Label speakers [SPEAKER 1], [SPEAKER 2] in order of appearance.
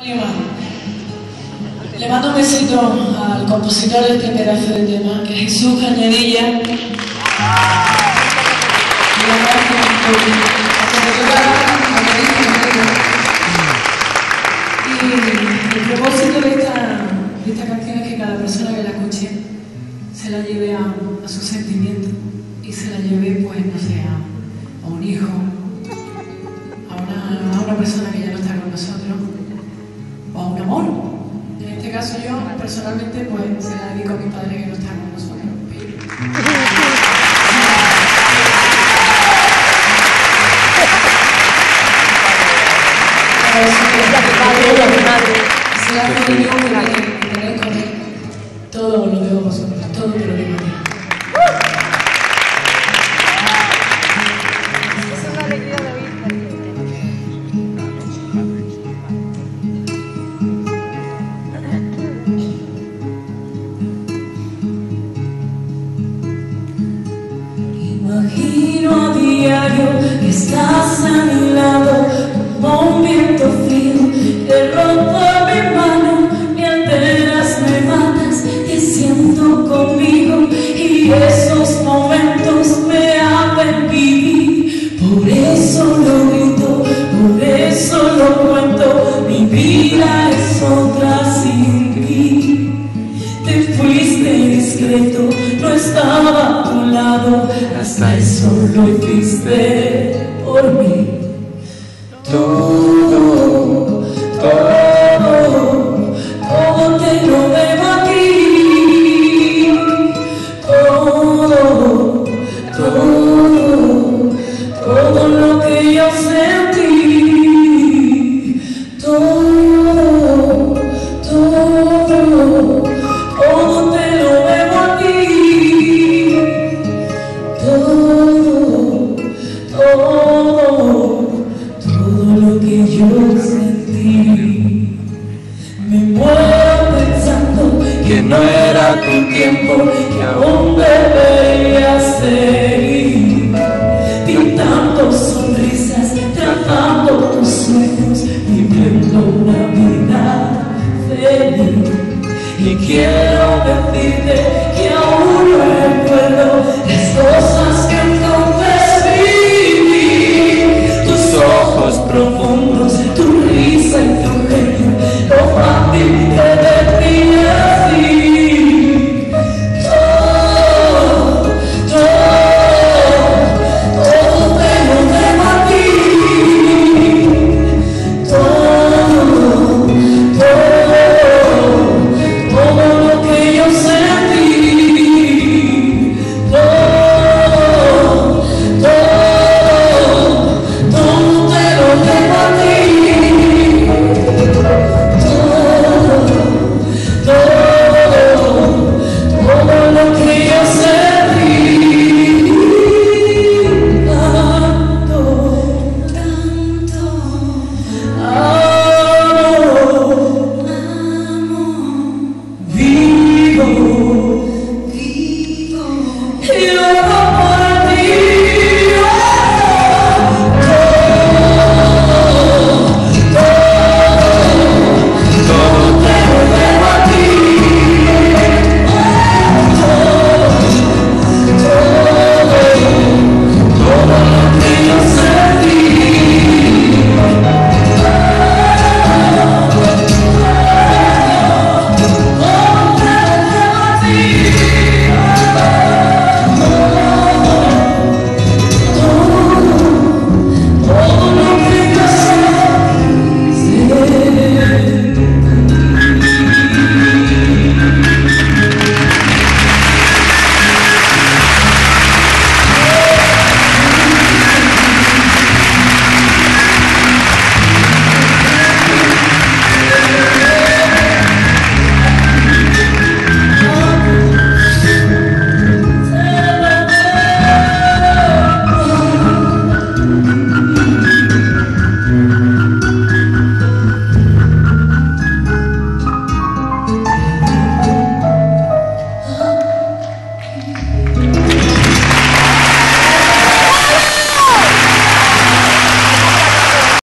[SPEAKER 1] Le mando un besito al compositor de este pedazo de tema, que es Jesús Cañadilla. Y el propósito de esta canción es que cada persona que la escuche se la lleve a su sentimiento y se la lleve, pues, no sé, a un hijo, a una persona que ya no está con nosotros, o a un amor. En este caso yo, personalmente, pues se la dedico a mi padre que no está con nosotros. Se la dedico que tenéis con él. Todo lo digo a vosotros, todo te lo digo a ti.
[SPEAKER 2] Es una alegría de oírte.
[SPEAKER 3] Imagino a diario que estás a mi lado, como un viento frío que roza mi mano, me alteras, me matas, te siento conmigo y esos momentos me hacen vivir. Por eso lo grito, por eso lo cuento, mi vida es otra sin ti. Te fuiste discreto, no estaba a tu lado, hasta eso lo hiciste por mí. Todo te lo debo a ti. Todo lo que yo sentí. Todo te lo debo a ti. Todo lo que yo sentí. Me muero pensando que no era tu tiempo, que aún deberías seguir pintando sonrisas, trazando tus sueños, viviendo una vida feliz. Y quiero decirte